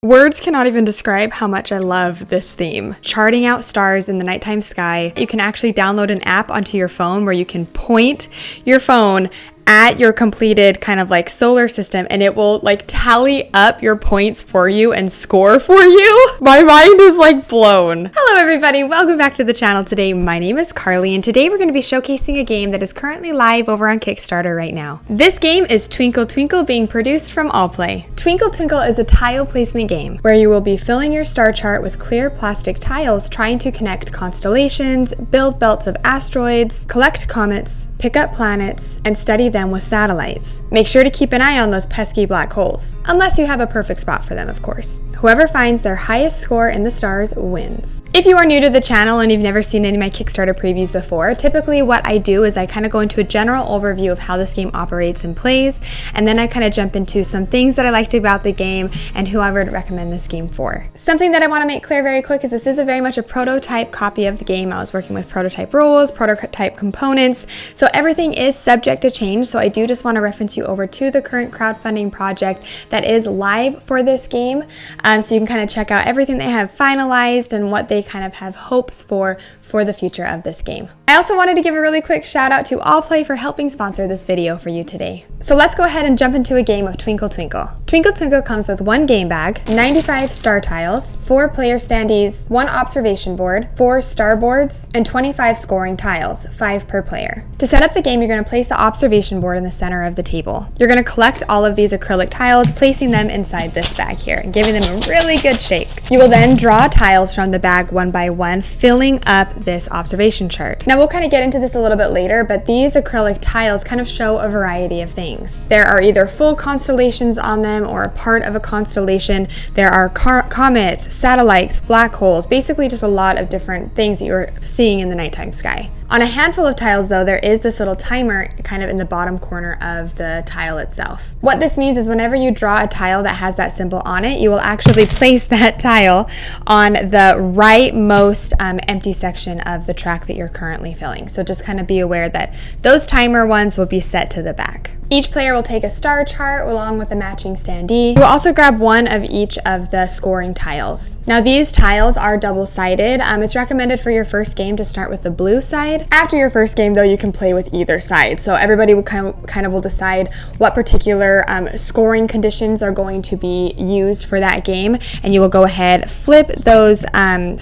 Words cannot even describe how much I love this theme. Charting out stars in the nighttime sky. You can actually download an app onto your phone where you can point your phone at your completed kind of like solar system, and it will like tally up your points for you and score for you. My mind is like blown. Hello everybody, welcome back to the channel today. My name is Carly, and today we're going to be showcasing a game that is currently live over on Kickstarter right now. This game is Twinkle Twinkle, being produced from Allplay. Twinkle Twinkle is a tile placement game where you will be filling your star chart with clear plastic tiles, trying to connect constellations, build belts of asteroids, collect comets, pick up planets, and study them with satellites. Make sure to keep an eye on those pesky black holes, unless you have a perfect spot for them, of course. Whoever finds their highest score in the stars wins. If you are new to the channel and you've never seen any of my Kickstarter previews before, typically what I do is I kind of go into a general overview of how this game operates and plays, and then I kind of jump into some things that I liked about the game and who I would recommend this game for. Something that I want to make clear very quick is this is very much a prototype copy of the game. I was working with prototype rules, prototype components, so everything is subject to change. So I do just want to reference you over to the current crowdfunding project that is live for this game, so you can kind of check out everything they have finalized and what they kind of have hopes for the future of this game. I also wanted to give a really quick shout out to Allplay for helping sponsor this video for you today. So let's go ahead and jump into a game of Twinkle Twinkle. Twinkle Twinkle comes with one game bag, 95 star tiles, 4 player standees, 1 observation board, 4 star boards, and 25 scoring tiles, 5 per player. To set up the game, you're going to place the observation board in the center of the table. You're going to collect all of these acrylic tiles, placing them inside this bag here and giving them a really good shake. You will then draw tiles from the bag one by one, filling up this observation chart. Now we'll kind of get into this a little bit later, but these acrylic tiles kind of show a variety of things. There are either full constellations on them or a part of a constellation. There are comets, satellites, black holes, basically just a lot of different things that you're seeing in the nighttime sky. On a handful of tiles though, there is this little timer kind of in the bottom corner of the tile itself. What this means is whenever you draw a tile that has that symbol on it, you will actually place that tile on the rightmost empty section of the track that you're currently filling. So just kind of be aware that those timer ones will be set to the back. Each player will take a star chart along with a matching standee. You will also grab one of each of the scoring tiles. Now these tiles are double-sided. It's recommended for your first game to start with the blue side. After your first game though, you can play with either side. So everybody will kind of will decide what particular scoring conditions are going to be used for that game, and you will go ahead, flip those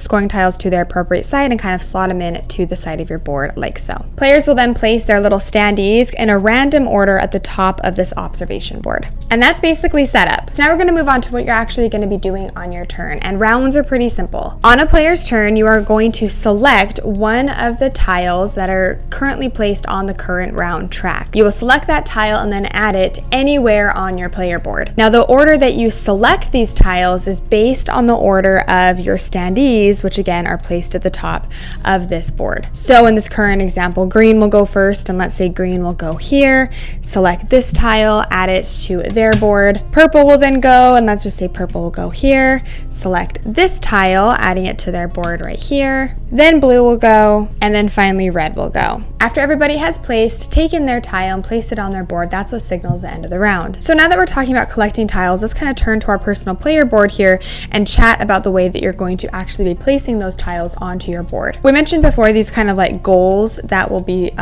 scoring tiles to their appropriate side and kind of slot them in to the side of your board like so. Players will then place their little standees in a random order at the top of this observation board. And that's basically set up. So now we're going to move on to what you're actually going to be doing on your turn, and rounds are pretty simple. On a player's turn, you are going to select one of the tiles that are currently placed on the current round track. You will select that tile and then add it anywhere on your player board. Now the order that you select these tiles is based on the order of your standees, which again are placed at the top of this board. So in this current example, green will go first, and let's say green will go here. Select this tile, add it to their board. Purple will then go, and let's just say purple will go here. Select this tile, adding it to their board right here. Then blue will go, and then finally red will go. After everybody has taken their tile and placed it on their board, that's what signals the end of the round. So now that we're talking about collecting tiles, let's kind of turn to our personal player board here and chat about the way that you're going to actually be placing those tiles onto your board. We mentioned before these kind of like goals that will be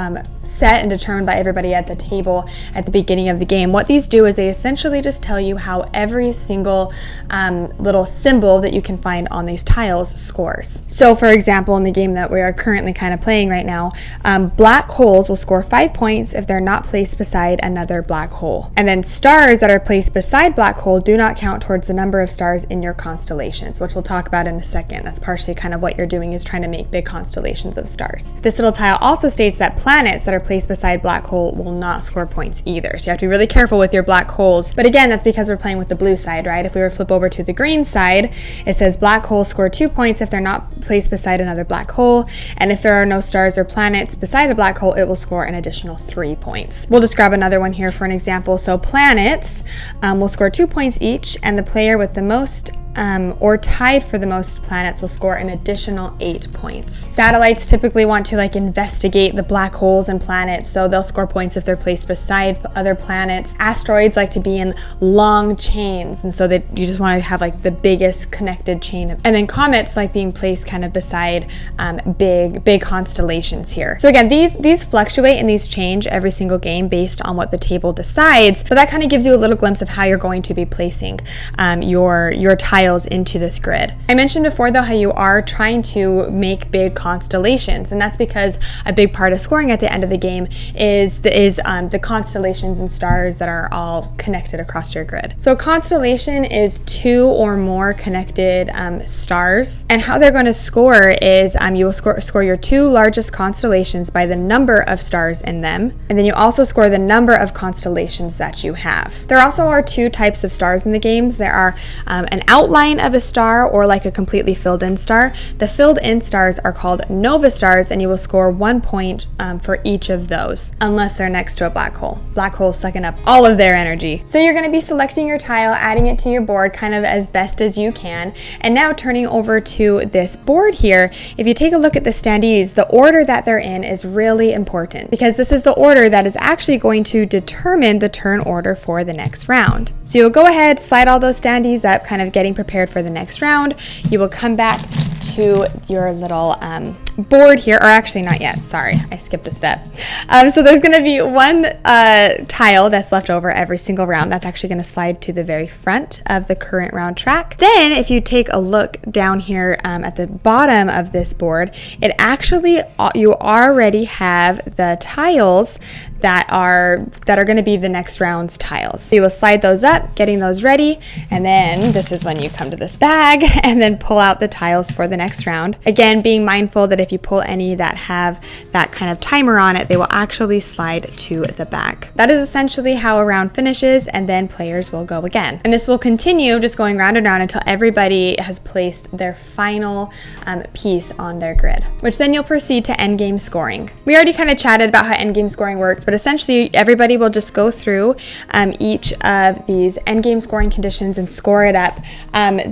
set and determined by everybody at the table at the beginning of the game. What these do is they essentially just tell you how every single little symbol that you can find on these tiles scores. So for example, in the game that we are currently kind of playing right now, black holes will score 5 points if they're not placed beside another black hole. And then stars that are placed beside black hole do not count towards the number of stars in your constellations, which we'll talk about in a second. That's partially kind of what you're doing, is trying to make big constellations of stars. This little tile also states that planets that are placed beside black hole will not score points either. So you have to be really careful with your black holes. But again, that's because we're playing with the blue side, right? If we were to flip over to the green side, it says black holes score 2 points if they're not placed beside another black hole. And if there are no stars or planets beside a black hole, it will score an additional 3 points. We'll just grab another one here for an example. So planets will score 2 points each, and the player with the most or tied for the most planets will score an additional 8 points. Satellites typically want to like investigate the black holes and planets, so they'll score points if they're placed beside other planets. Asteroids like to be in long chains, and so that you just want to have like the biggest connected chain. And then comets like being placed kind of beside big constellations here. So again, these fluctuate and these change every single game based on what the table decides, but that kind of gives you a little glimpse of how you're going to be placing your tiles into this grid. I mentioned before though how you are trying to make big constellations, and that's because a big part of scoring at the end of the game is the constellations and stars that are all connected across your grid. So a constellation is 2 or more connected stars, and how they're going to score is you will score your 2 largest constellations by the number of stars in them, and then you also score the number of constellations that you have. There also are 2 types of stars in the games. There are an outline of a star or like a completely filled in star. The filled in stars are called nova stars, and you will score 1 point for each of those, unless they're next to a black hole. Black holes sucking up all of their energy. So you're going to be selecting your tile, adding it to your board kind of as best as you can. And now turning over to this board here, if you take a look at the standees, the order that they're in is really important, because this is the order that is actually going to determine the turn order for the next round. So you'll go ahead, slide all those standees up, kind of getting prepared for the next round. You will come back to your little board here, or actually not yet, sorry, I skipped a step. So there's going to be one tile that's left over every single round. That's actually going to slide to the very front of the current round track. Then if you take a look down here at the bottom of this board, it actually, you already have the tiles that are going to be the next round's tiles. So you will slide those up, getting those ready, and then this is when you come to this bag and then pull out the tiles for the next round. Again, being mindful that if you pull any that have that kind of timer on it, they will actually slide to the back. That is essentially how a round finishes, and then players will go again. And this will continue just going round and round until everybody has placed their final piece on their grid, which then you'll proceed to endgame scoring. We already kind of chatted about how endgame scoring works, but essentially everybody will just go through each of these endgame scoring conditions and score it up.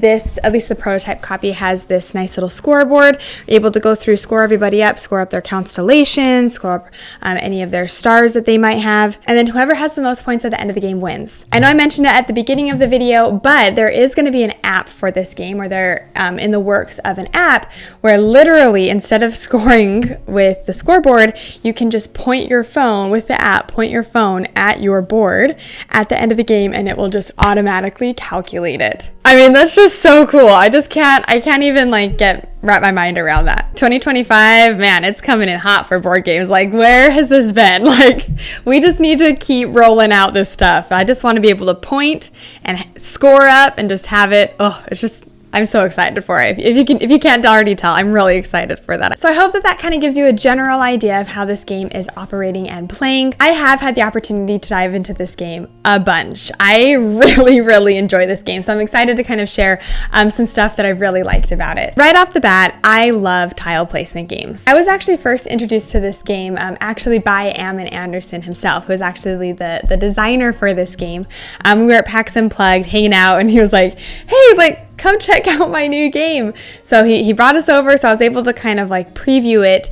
This, at least the prototype copy, has this nice little scoreboard. You're able to go through, score everybody up, score up their constellations, score up any of their stars that they might have, and then whoever has the most points at the end of the game wins. I know I mentioned it at the beginning of the video, but there is going to be an app for this game, or they're in the works of an app where literally instead of scoring with the scoreboard, you can just point your phone with the app, point your phone at your board at the end of the game, and it will just automatically calculate it. I mean, that's just so cool. I can't even like wrap my mind around that. 2025, man, it's coming in hot for board games. Like, where has this been? Like, we just need to keep rolling out this stuff. I just want to be able to point and score up and just have it. Oh, it's just, I'm so excited for it. If you can't already tell, I'm really excited for that. So I hope that kind of gives you a general idea of how this game is operating and playing. I have had the opportunity to dive into this game a bunch. I really enjoy this game, so I'm excited to kind of share some stuff that I really liked about it. Right off the bat, I love tile placement games. I was actually first introduced to this game actually by Ammon Anderson himself, who is actually the designer for this game. We were at PAX Unplugged hanging out, and he was like, hey, like, come check out my new game. So he brought us over, so I was able to kind of like preview it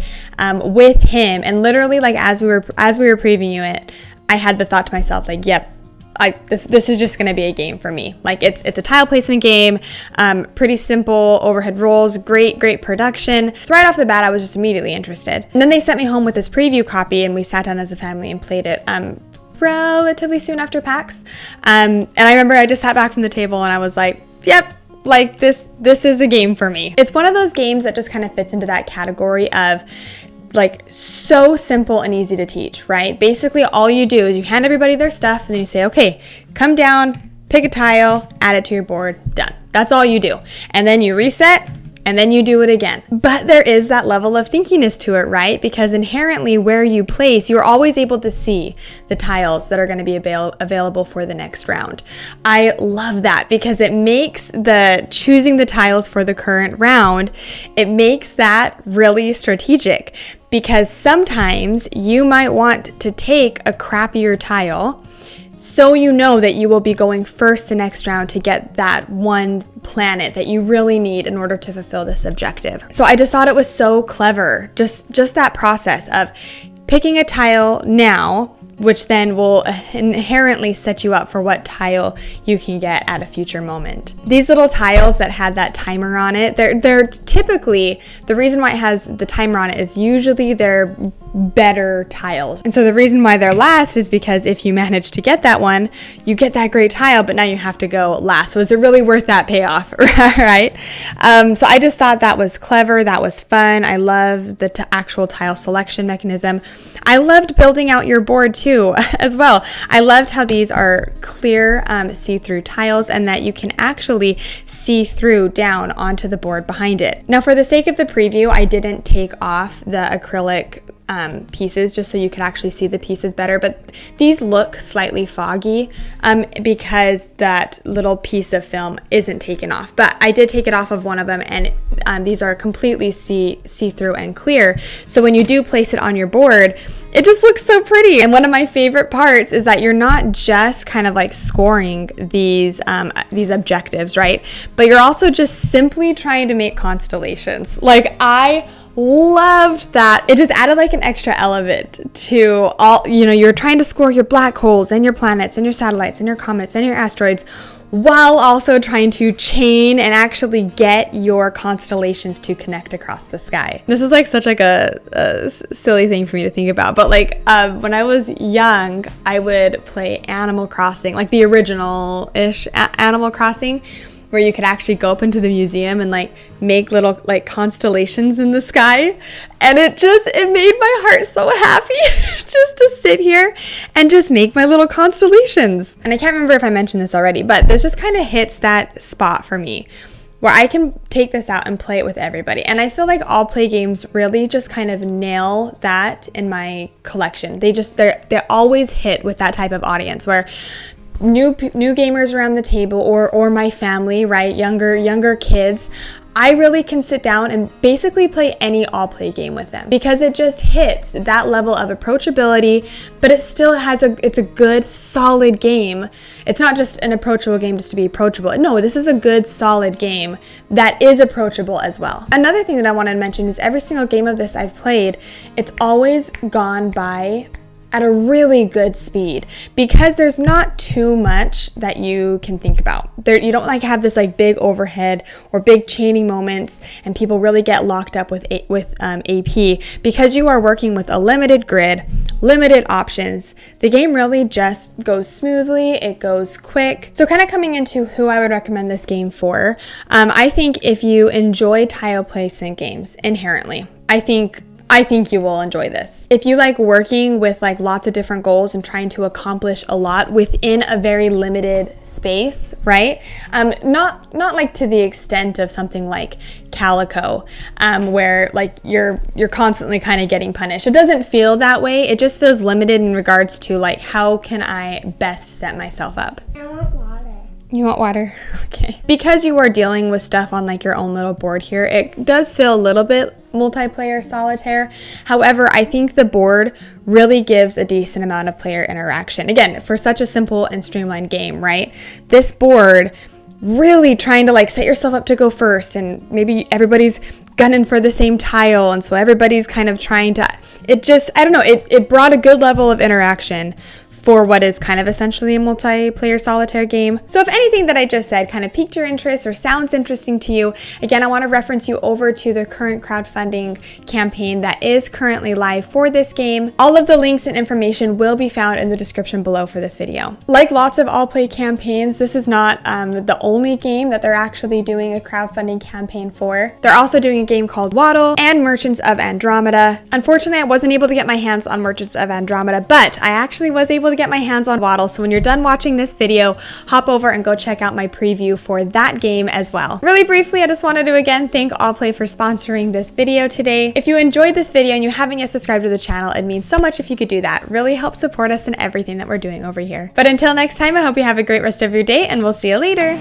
with him. And literally, like as we were previewing it, I had the thought to myself, like, yep, this is just going to be a game for me. Like it's a tile placement game, pretty simple overhead rolls, great production. So right off the bat, I was just immediately interested. And then they sent me home with this preview copy, and we sat down as a family and played it relatively soon after PAX. And I remember I just sat back from the table and I was like, yep, like this is a game for me. It's one of those games that just kind of fits into that category of like so simple and easy to teach, right? Basically all you do is you hand everybody their stuff and then you say, okay, come down, pick a tile, add it to your board, done. That's all you do. And then you reset, and then you do it again. But there is that level of thinkiness to it, right? Because inherently where you place, you're always able to see the tiles that are going to be available for the next round. I love that because it makes the choosing the tiles for the current round, it makes that really strategic, because sometimes you might want to take a crappier tile so you know that you will be going first the next round to get that one planet that you really need in order to fulfill this objective. So I just thought it was so clever, just that process of picking a tile now, which then will inherently set you up for what tile you can get at a future moment. These little tiles that had that timer on it, they're typically, the reason why it has the timer on it is usually they're better tiles. And so the reason why they're last is because if you manage to get that one, you get that great tile, but now you have to go last. So is it really worth that payoff, right? So I just thought that was clever. That was fun. I love the actual tile selection mechanism. I loved building out your board too, as well. I loved how these are clear, see-through tiles and that you can actually see through down onto the board behind it. Now, for the sake of the preview, I didn't take off the acrylic pieces just so you could actually see the pieces better, but these look slightly foggy because that little piece of film isn't taken off, but I did take it off of one of them, and these are completely see-through and clear, so when you do place it on your board, it just looks so pretty. And one of my favorite parts is that you're not just kind of like scoring these objectives, right? But you're also just simply trying to make constellations. Like, I loved that. It just added like an extra element to all, you're trying to score your black holes and your planets and your satellites and your comets and your asteroids while also trying to chain and actually get your constellations to connect across the sky. This is like such like a silly thing for me to think about, but like when I was young, I would play Animal Crossing, like the original-ish Animal Crossing, where you could actually go up into the museum and like make little like constellations in the sky, and it made my heart so happy just to sit here and just make my little constellations. And I can't remember if I mentioned this already, but this just kind of hits that spot for me where I can take this out and play it with everybody. And I feel like Allplay games really just kind of nail that in my collection. They always hit with that type of audience where new gamers around the table or my family, right? Younger kids. I really can sit down and basically play any Allplay game with them because it just hits that level of approachability, but it still it's a good, solid game. It's not just an approachable game just to be approachable. No, this is a good, solid game that is approachable as well. Another thing that I want to mention is every single game of this I've played, it's always gone by at a really good speed because there's not too much that you can think about. You don't like have this like big overhead or big chaining moments and people really get locked up with AP because you are working with a limited grid, limited options. The game really just goes smoothly, it goes quick. So kind of coming into who I would recommend this game for, I think if you enjoy tile placement games inherently, I think you will enjoy this. If you like working with like lots of different goals and trying to accomplish a lot within a very limited space, right? Not like to the extent of something like Calico, where like you're constantly kind of getting punished. It doesn't feel that way. It just feels limited in regards to like, how can I best set myself up? I want water. You want water? Okay. Because you are dealing with stuff on like your own little board here, it does feel a little bit multiplayer solitaire. However, I think the board really gives a decent amount of player interaction. Again, for such a simple and streamlined game, right? This board really trying to like set yourself up to go first, and maybe everybody's gunning for the same tile, and so everybody's kind of trying to, it brought a good level of interaction for what is kind of essentially a multiplayer solitaire game. So if anything that I just said kind of piqued your interest or sounds interesting to you, again, I want to reference you over to the current crowdfunding campaign that is currently live for this game. All of the links and information will be found in the description below for this video. Like lots of Allplay campaigns, this is not the only game that they're actually doing a crowdfunding campaign for. They're also doing a game called Waddle and Merchants of Andromeda. Unfortunately, I wasn't able to get my hands on Merchants of Andromeda, but I actually was able to get my hands on Waddle, so when you're done watching this video, hop over and go check out my preview for that game as well. Really briefly, I just wanted to again thank Allplay for sponsoring this video today. If you enjoyed this video and you haven't yet subscribed to the channel, it means so much if you could do that. It really helps support us in everything that we're doing over here. But until next time, I hope you have a great rest of your day, and we'll see you later.